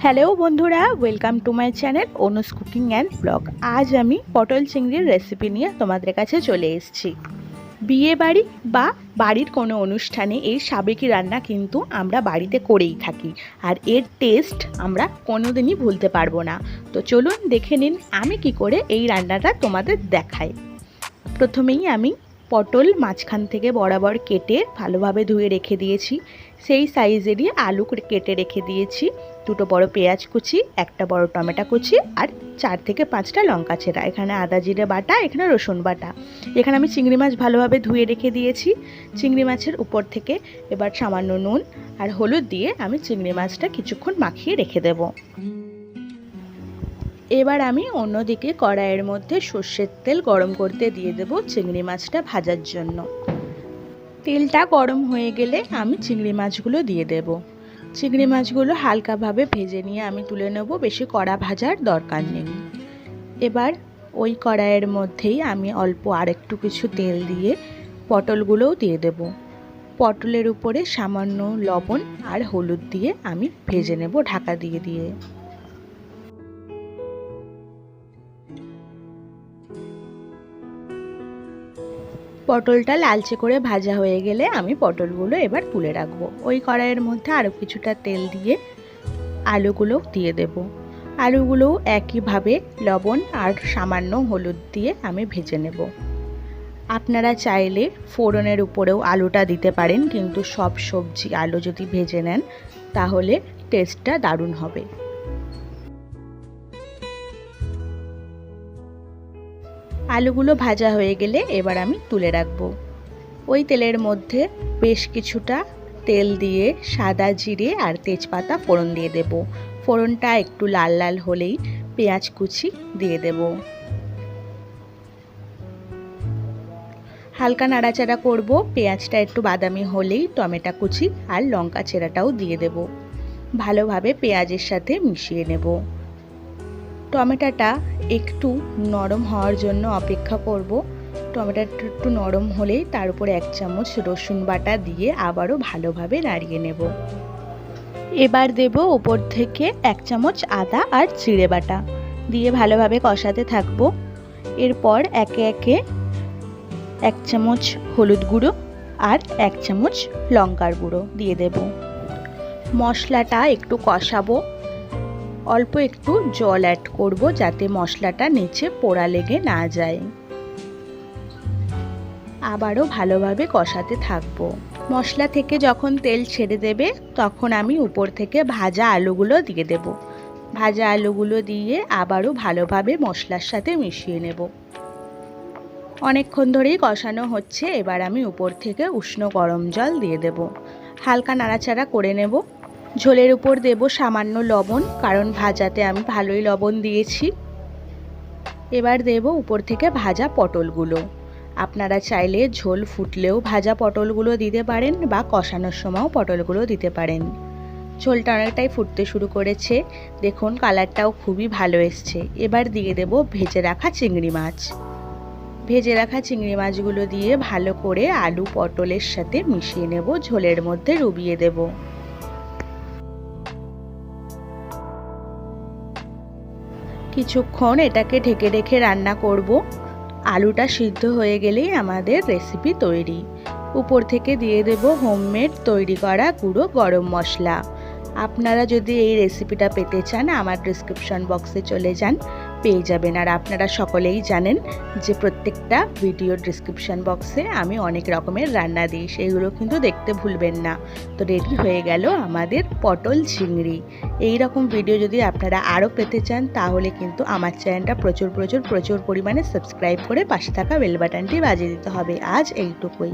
Hello বন্ধুরা, welcome to my channel Anu's cooking and blog. আজ আমি পটল চিংড়ির রেসিপি নিয়ে তোমাদের কাছে চলে এসেছি। বিয়ে বাড়ি বা বাড়ির কোনো অনুষ্ঠানে এই সাবেকি রান্না কিন্তু আমরা বাড়িতে করেই থাকি, আর এর টেস্ট আমরা কোনোদিনই ভুলতে পারবো না। তো চলুন দেখে নিন আমি কি করে এই রান্নাটা তোমাদের দেখাই। প্রথমেই আমি পটল মাঝখান থেকে বরাবর কেটে ভালোভাবে ধুয়ে রেখে দিয়েছি। সেই সাইজেরই আলু কেটে রেখে দিয়েছি, দুটো বড় পেঁয়াজ কুচি, একটা বড় টমেটো কুচি আর 4 থেকে 5টা লঙ্কা চেরা। এখানে আদা জিরে বাটা, এখানে রসুন বাটা। এখানে আমি চিংড়ি মাছ ভালোভাবে ধুয়ে রেখে দিয়েছি। চিংড়ি মাছের উপর থেকে এবার সামান্য নুন আর হলুদ দিয়ে আমি চিংড়ি মাছটা কিছুক্ষণ মাখিয়ে রেখে দেব। এবার আমি অন্যদিকে কড়াইয়ের মধ্যে সর্ষের তেল গরম করতে দিয়ে দেব চিংড়ি মাছটা ভাজার জন্য। তেলটা গরম হয়ে গেলে আমি চিংড়ি মাছগুলো দিয়ে দেব। চিংড়ি মাছগুলো হালকাভাবে ভেজে নিয়ে আমি তুলে নেব, বেশি কড়া ভাজার দরকার নেই। এবার ওই কড়াইয়ের মধ্যেই আমি অল্প আরেকটু কিছু তেল দিয়ে পটলগুলোও দিয়ে দেব। পটলের উপরে সামান্য লবণ আর হলুদ দিয়ে আমি ভেজে নেব ঢাকা দিয়ে দিয়ে। পটলটা লালচে করে ভাজা হয়ে গেলে আমি পটলগুলো এবার তুলে রাখবো। ওই কড়াইয়ের মধ্যে আরও কিছুটা তেল দিয়ে আলুগুলো দিয়ে দেব। আলুগুলোও একইভাবে লবণ আর সামান্য হলুদ দিয়ে আমি ভেজে নেব। আপনারা চাইলে ফোড়নের উপরেও আলুটা দিতে পারেন, কিন্তু সব সবজি আলু যদি ভেজে নেন তাহলে টেস্টটা দারুণ হবে। আলুগুলো ভাজা হয়ে গেলে এবার আমি তুলে রাখবো। ওই তেলের মধ্যে বেশ কিছুটা তেল দিয়ে সাদা জিরে আর তেজপাতা ফোড়ন দিয়ে দেব। ফোড়নটা একটু লাল লাল হলেই পেঁয়াজ কুচি দিয়ে দেব। হালকা নাড়াচাড়া করব। পেঁয়াজটা একটু বাদামি হলেই টমেটো কুচি আর লঙ্কা চেরাটাও দিয়ে দেব। ভালোভাবে পেঁয়াজের সাথে মিশিয়ে নেব। টমেটোটা একটু নরম হওয়ার জন্য অপেক্ষা করব। টমেটোটা একটু নরম হলেই তার উপরে 1 চামচ রসুন বাটা দিয়ে আবারও ভালোভাবে নাড়িয়ে নেব। এবার দেব উপর থেকে 1 চামচ আদা আর জিরে বাটা দিয়ে ভালোভাবে কষাতে থাকব। এরপর একে একে 1 চামচ হলুদ গুঁড়ো আর 1 চামচ লঙ্কার গুঁড়ো দিয়ে দেব। মশলাটা একটু কষাবো। অল্প একটু জল অ্যাড করব যাতে মশলাটা নিচে পোড়া লেগে না যায়। আবারও ভালোভাবে কষাতে থাকব। মশলা থেকে যখন তেল ছেড়ে দেবে তখন আমি উপর থেকে ভাজা আলুগুলো দিয়ে দেব। ভাজা আলুগুলো দিয়ে আবারও ভালোভাবে মশলার সাথে মিশিয়ে নেব। অনেকক্ষণ ধরেই কষানো হচ্ছে। এবার আমি উপর থেকে উষ্ণ গরম জল দিয়ে দেব। হালকা নাড়াচাড়া করে নেব। ঝোলের উপর দেব সামান্য লবণ, কারণ ভাজাতে আমি ভালোই লবণ দিয়েছি। এবার দেব উপর থেকে ভাজা পটলগুলো। আপনারা চাইলে ঝোল ফুটলেও ভাজা পটলগুলো দিতে পারেন বা কষানোর সময়ও পটলগুলো দিতে পারেন। ঝোলটা অনেকটাই ফুটতে শুরু করেছে, দেখুন কালারটাও খুবই ভালো এসছে। এবার দিয়ে দেব ভেজে রাখা চিংড়ি মাছ। ভেজে রাখা চিংড়ি মাছগুলো দিয়ে ভালো করে আলু পটলের সাথে মিশিয়ে নেব, ঝোলের মধ্যে ডুবিয়ে দেব। কিছুক্ষণ এটাকে ঢেকে রেখে রান্না করব। আলুটা সিদ্ধ হয়ে গেলেই আমাদের রেসিপি তৈরি। উপর থেকে দিয়ে দেব হোমমেড তৈরি করা গুঁড়ো গরম মশলা। আপনারা যদি এই রেসিপিটা পেতে চান আমার ডেসক্রিপশন বক্সে চলে যান, পেয়ে যাবেন। আর আপনারা সকলেই জানেন যে প্রত্যেকটা ভিডিওর ডেসক্রিপশন বক্সে আমি অনেক রকমের রান্না দিই, সেইগুলো কিন্তু দেখতে ভুলবেন না। তো রেডি হয়ে গেল আমাদের পটল চিংড়ি। এই রকম ভিডিও যদি আপনারা আরও পেতে চান তাহলে কিন্তু আমার চ্যানেলটা প্রচুর পরিমাণে সাবস্ক্রাইব করে পাশে থাকা বেল বাটনটি বাজিয়ে দিতে হবে। আজ এইটুকুই।